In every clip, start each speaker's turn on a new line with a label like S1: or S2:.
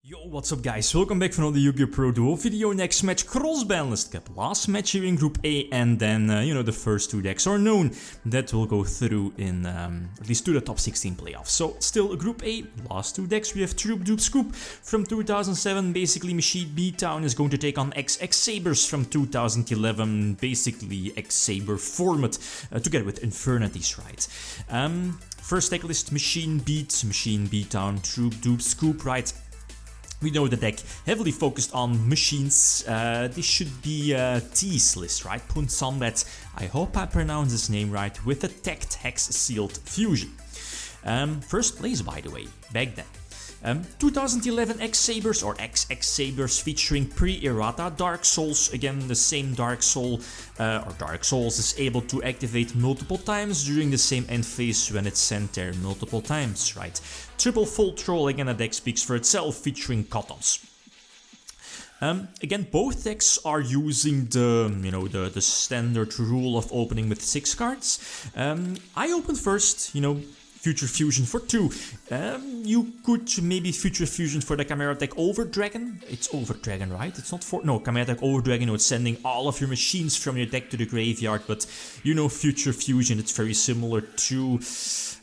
S1: Yo, what's up guys, welcome back for another Yu-Gi-Oh! Pro Duo video. Next match, Cross-Banlist Cup. Last match here in Group A, and then, the first two decks are known. That will go through in, at least to the top 16 playoffs. So, still Group A, last two decks, we have Troop-Dupe-Scoop from 2007. Basically, Machine B-Town is going to take on XX-Sabers from 2011. Basically, X-Saber format, together with Infernities, right? First deck list, Machine B-Town, Troop-Dupe-Scoop, right? We know the deck heavily focused on machines. This should be T's list, right? Punsambat, I hope I pronounce his name right, with a Tech Hex Sealed Fusion. First place, by the way, back then. 2011 X-Sabers or XX-Sabers featuring pre-errata Dark Souls. Again, the same Dark Soul or Dark Souls is able to activate multiple times during the same end phase when it's sent there multiple times, right? Triple Full Troll, again, a deck speaks for itself, featuring Cottons. Again, both decks are using the standard rule of opening with 6 cards. I opened first, Future Fusion for 2. You could maybe Future Fusion for the Chimera deck Over Dragon. It's Over Dragon, right? It's not for... No, Chimera deck Over Dragon, it's sending all of your machines from your deck to the graveyard. But, Future Fusion, it's very similar to...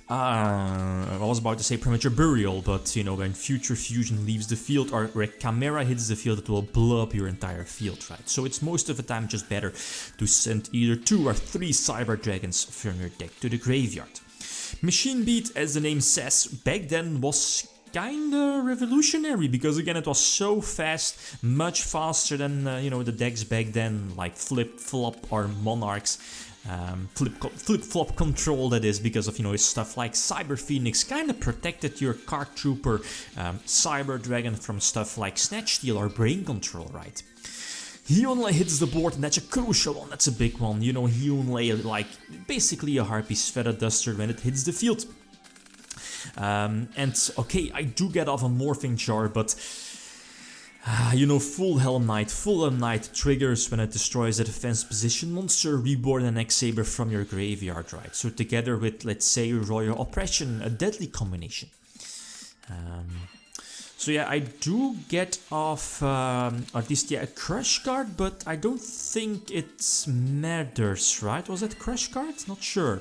S1: I was about to say Premature Burial, but, when Future Fusion leaves the field or where Chimera hits the field, it will blow up your entire field, right? So it's most of the time just better to send either 2 or 3 Cyber Dragons from your deck to the graveyard. Machine Beat, as the name says, back then was kinda revolutionary, because again it was so fast, much faster than the decks back then, like Flip Flop or Monarchs. Flip-flop control, that is, because of stuff like Cyber Phoenix kinda protected your Card Trooper, Cyber Dragon from stuff like Snatch Steal or Brain Control, right? He only hits the board, and that's a crucial one, that's a big one. He only like basically a Harpy's Feather Duster when it hits the field. And okay, I do get off a Morphing Jar, but Full Helm Knight triggers when it destroys a defense position monster, Reborn an X-Saber from your graveyard, right? So together with, let's say, Royal Oppression, a deadly combination. So yeah, I do get off, at least, a Crush card, but I don't think it matters, right? Was it Crush card? Not sure.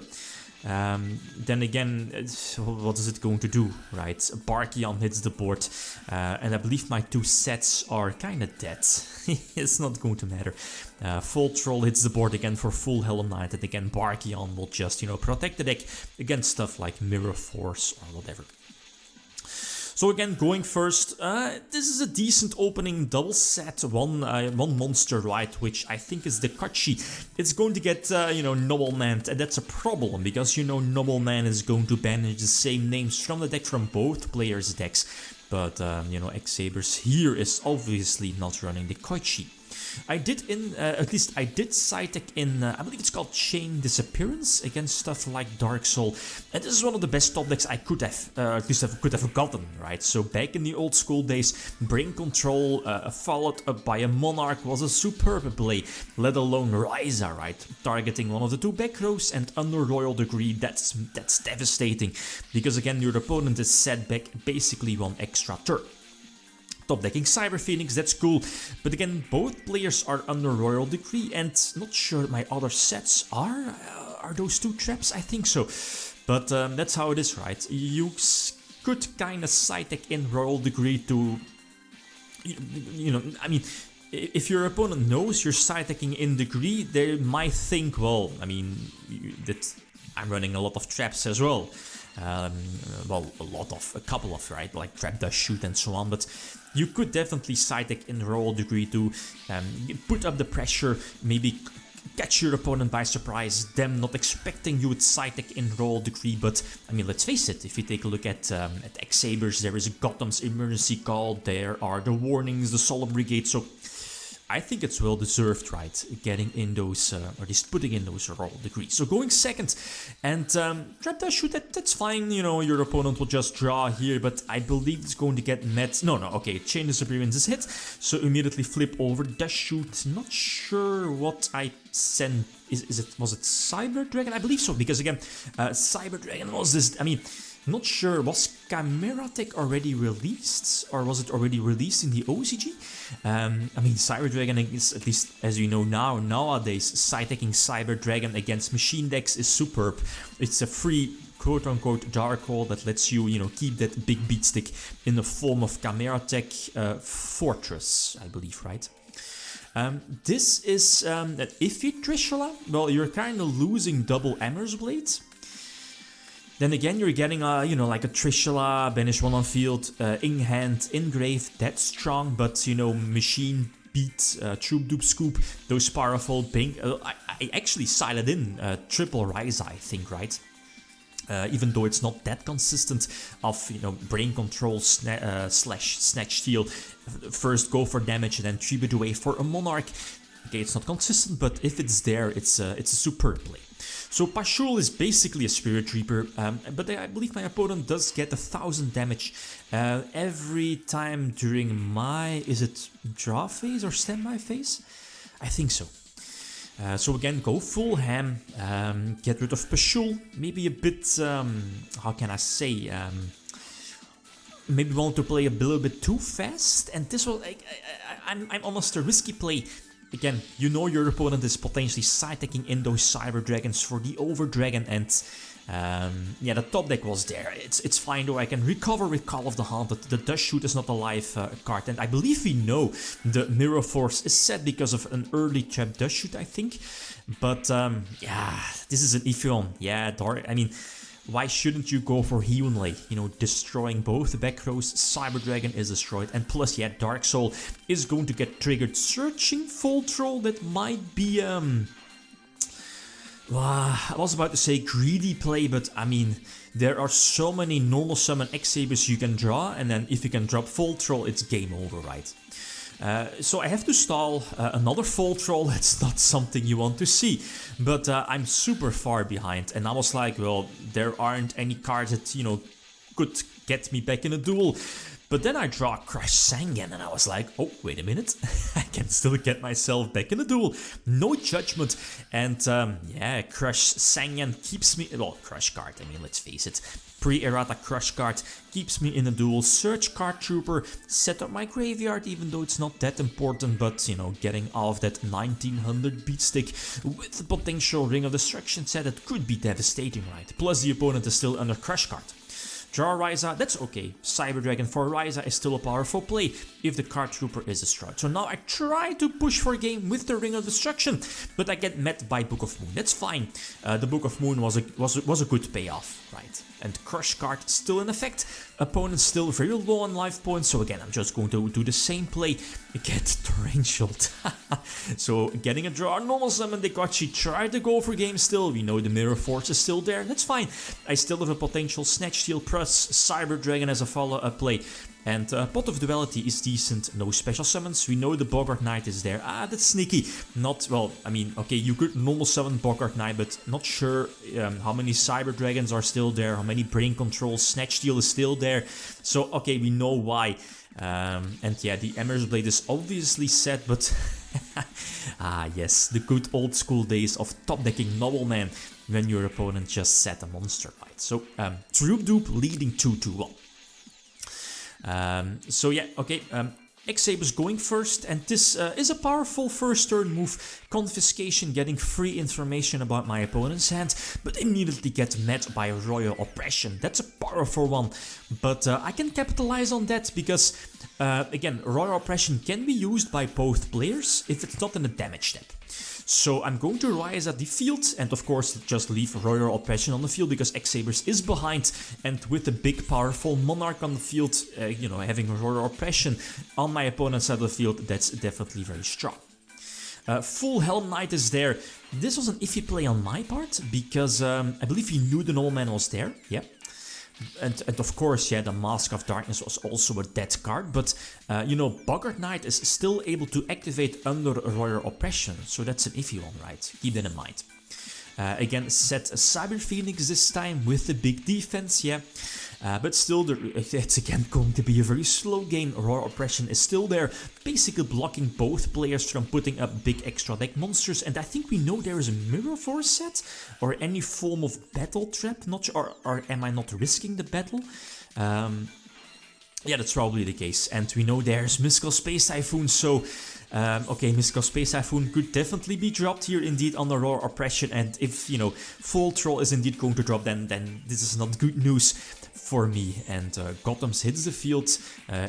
S1: Then again, what is it going to do, right? Barkion hits the board, and I believe my 2 sets are kinda dead. It's not going to matter. Full Troll hits the board again for Full Helm Knight, and again Barkion will just, protect the deck against stuff like Mirror Force or whatever. So again, going first, this is a decent opening double set, one monster, right, which I think is the Kachi. It's going to get, Nobleman, and that's a problem, because, Nobleman is going to banish the same names from the deck from both players' decks. But, X-Sabers here is obviously not running the Kachi. I did side deck in, I believe it's called Chain Disappearance against stuff like Dark Soul, and this is one of the best top decks I could have, could have gotten, right? So back in the old school days, Brain Control followed up by a Monarch was a superb play, let alone Ryza, right? Targeting one of the 2 back rows, and under Royal Degree, that's devastating, because again your opponent is set back basically 1 extra turn. Top decking Cyber Phoenix, that's cool, but again, both players are under Royal Decree, and not sure my other sets are. Are those 2 traps? I think so, but that's how it is, right? You could kinda side deck in Royal Decree to, I mean, if your opponent knows you're side decking in Degree, they might think, well, I mean, that I'm running a lot of traps as well. Well, a couple of, right, like Trap Dash Shoot and so on, but you could definitely side deck in Royal Degree to put up the pressure, maybe catch your opponent by surprise, them not expecting you would side deck in Royal Degree. But I mean, let's face it, if you take a look at X-Sabers, there is Gotham's Emergency Call, there are the Warnings, the Solemn Brigade, so I think it's well deserved, right, getting in those, or at least putting in those Royal Degrees. So going second, and Trap Dash Shoot, that's fine, your opponent will just draw here, but I believe it's going to get met. No, okay, Chain Disappearance is hit, so immediately flip over Dash Shoot. Not sure what I sent. Was it Cyber Dragon? I believe so, because again, Cyber Dragon was this, I mean, not sure, was Chimera tech already released? Or was it already released in the OCG? I mean, Cyber Dragon is, at least as you know nowadays, side-teching Cyber Dragon against machine decks is superb. It's a free quote-unquote dark hole that lets you, keep that big beatstick in the form of Chimera tech Fortress, I believe, right? This is an iffy Trishula. Well, you're kind of losing double Emmer's Blades. Then again, you're getting like a Trishula, banish one on field, in hand, engrave, that's strong, but machine beat, Troop-Dupe-Scoop, those powerful ping. I actually siled in triple Ryza, I think, right? Even though it's not that consistent of brain control slash snatch steal, first go for damage and then 3-bit away for a monarch. Okay, it's not consistent, but if it's there, it's a superb play. So Pashul is basically a Spirit Reaper, but I believe my opponent does get 1000 damage every time during my, is it draw phase or standby phase? I think so. So again, go full ham, get rid of Pashul, maybe a bit, how can I say, maybe want to play a little bit too fast, and this will, I'm almost a risky play. Again, your opponent is potentially side-decking in those Cyber Dragons for the Over Dragon, and yeah, the top deck was there. It's fine though, I can recover with Call of the Haunted. The Dust Shoot is not a live card, and I believe we know the Mirror Force is set because of an early trap Dust Shoot, I think. But yeah, this is an iffy one. Yeah, Dark, I mean, why shouldn't you go for Hyunlei? Destroying both the back rows, Cyber Dragon is destroyed, and plus, yeah, Dark Soul is going to get triggered. Searching Full Troll, that might be, I was about to say greedy play, but I mean, there are so many normal summon X-Sabers you can draw, and then if you can drop Full Troll, it's game over, right? So I have to stall another Full Troll. That's not something you want to see, but I'm super far behind, and I was like, well, there aren't any cards that, could get me back in a duel. But then I draw Crush Sangan, and I was like, oh, wait a minute, I can still get myself back in a duel. No judgment, and yeah, Crush Sangan keeps me, well, Crush card, I mean, let's face it, pre-errata Crush card keeps me in a duel. Search Card Trooper, set up my graveyard, even though it's not that important, but, getting off that 1900 beatstick with the potential Ring of Destruction set, that could be devastating, right? Plus the opponent is still under Crush card. Draw Ryza, that's okay. Cyber Dragon for Ryza is still a powerful play if the Card Trooper is destroyed. So now I try to push for a game with the Ring of Destruction, but I get met by Book of Moon. That's fine. The Book of Moon was a good payoff, right? And Crush card still in effect. Opponent still very low on life points, so again, I'm just going to do the same play. Get Torrential. So getting a draw, normal summon Dekachi, try to go for game still. We know the Mirror Force is still there, that's fine. I still have a potential Snatch Steal plus Cyber Dragon as a follow-up play. And Pot of Duality is decent, no special summons. We know the Bogart Knight is there. Ah, that's sneaky. Not, well, I mean, okay, you could normal summon Bogart Knight, but not sure how many Cyber Dragons are still there, how many Brain Control, Snatch Steal is still there. So, okay, we know why. And yeah, the Emmer's Blade is obviously set, but ah, yes, the good old school days of top-decking Nobleman when your opponent just set a monster, right? So, Troop-Dupe leading 2-1. So yeah, okay, X-Sabers going first, and this is a powerful first turn move. Confiscation, getting free information about my opponent's hand, but immediately get met by Royal Oppression. That's a powerful one, but I can capitalize on that because, again, Royal Oppression can be used by both players if it's not in a damage step. So I'm going to rise at the field, and of course just leave Royal Oppression on the field because X-Sabers is behind, and with a big powerful Monarch on the field, having Royal Oppression on my opponent's side of the field, that's definitely very strong. Full Helm Knight is there. This was an iffy play on my part because I believe he knew the Nobleman was there, yeah. And of course, yeah, the Mask of Darkness was also a dead card, but, Bogart Knight is still able to activate under Royal Oppression, so that's an iffy one, right? Keep that in mind. Again, set Cyber Phoenix this time with the big defense, yeah. But still, it's again going to be a very slow game. Royal Oppression is still there, basically blocking both players from putting up big extra deck monsters. And I think we know there is a Mirror Force set, or any form of battle trap. Not sure, or am I not risking the battle? Yeah, that's probably the case. And we know there's Mystical Space Typhoon, so okay, Mystical Space Typhoon could definitely be dropped here indeed under Roar Oppression, and if, you know, Full Troll is indeed going to drop, then this is not good news for me. And Gotham's hits the field.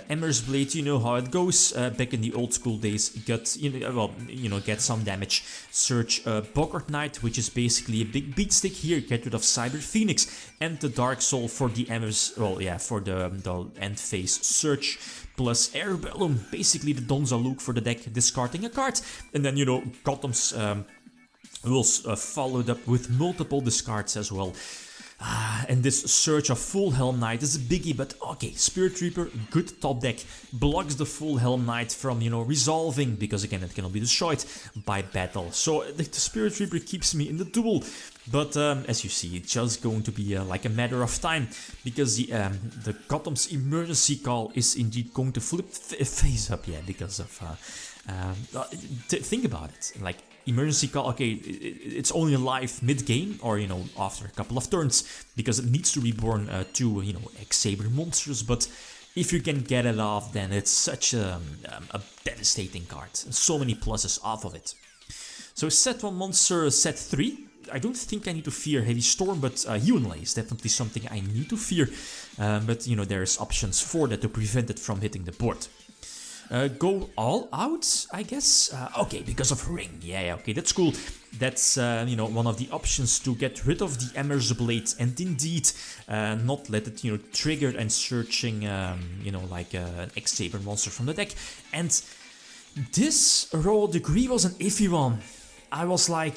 S1: Emmer's Blade, you know how it goes. Back in the old school days, get some damage. Search Boggart Knight, which is basically a big beat stick here. Get rid of Cyber Phoenix and the Dark Soul for the Emmer's, well, yeah, for the end phase. Search plus Air Bellum, basically the Donza Luke for the deck, discarding a card. And then, you know, Gotham's rules followed up with multiple discards as well. And this Search of Full Helm Knight is a biggie, but okay, Spirit Reaper, good top deck, blocks the Full Helm Knight from, you know, resolving, because again, it cannot be destroyed by battle. So the Spirit Reaper keeps me in the duel, but as you see, it's just going to be like a matter of time, because the Gotham's Emergency Call is indeed going to flip face up, yeah, because of, think about it, like, Emergency Call, okay, it's only alive mid-game, or, you know, after a couple of turns, because it needs to reborn two, you know, X-Saber monsters, but if you can get it off, then it's such a devastating card. So many pluses off of it. So set 1 monster, set 3. I don't think I need to fear Heavy Storm, but Yunlei is definitely something I need to fear. But, you know, there's options for that to prevent it from hitting the board. Go all out, I guess. Okay, because of Ring. Yeah, okay, that's cool. That's, you know, one of the options to get rid of the Emmer's Blade and indeed not let it, you know, trigger and searching, you know, like an X-Saber monster from the deck. And this Royal Degree was an iffy one. I was like,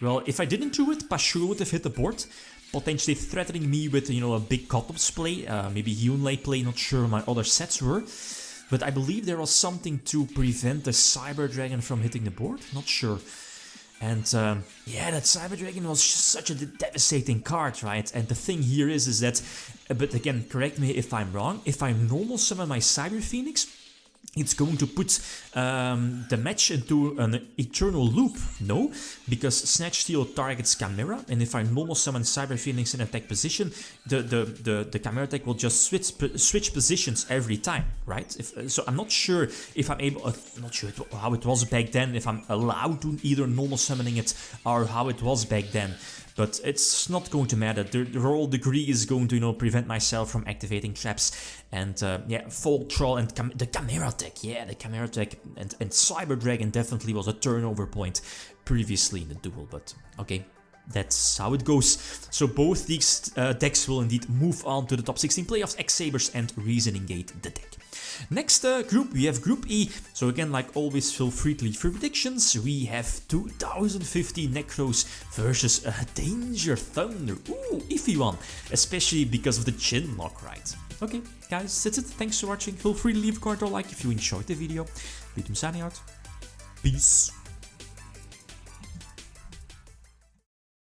S1: well, if I didn't do it, Pashur would have hit the board, potentially threatening me with, you know, a big Gotham's play, maybe Yunlei play, not sure my other sets were. But I believe there was something to prevent the Cyber Dragon from hitting the board, not sure. And yeah, that Cyber Dragon was just such a devastating card, right? And the thing here is that, but again, correct me if I'm wrong, if I normal summon my Cyber Phoenix, it's going to put the match into an eternal loop. No, because Snatch Steal targets Chimera, and if I normal summon Cyber Phoenix in attack position, the Chimera deck will just switch positions every time, right? So I'm not sure if I'm able, I'm not sure how it was back then, if I'm allowed to either normal summoning it or how it was back then. But it's not going to matter. The Royal Degree is going to, you know, prevent myself from activating traps. And yeah, Full Troll and the Chimera deck. Yeah, the Chimera deck and Cyber Dragon definitely was a turnover point previously in the duel. But okay, that's how it goes. So both these decks will indeed move on to the top 16 playoffs. X-Sabers and Reasoning Gate the deck. Next group, we have Group E. So again, like always, feel free to leave your predictions. We have 2050 Necros versus Danger Thunder. Ooh, iffy one, especially because of the chin lock, right? Okay, guys, that's it. Thanks for watching. Feel free to leave a comment or like if you enjoyed the video. Devianart. Peace.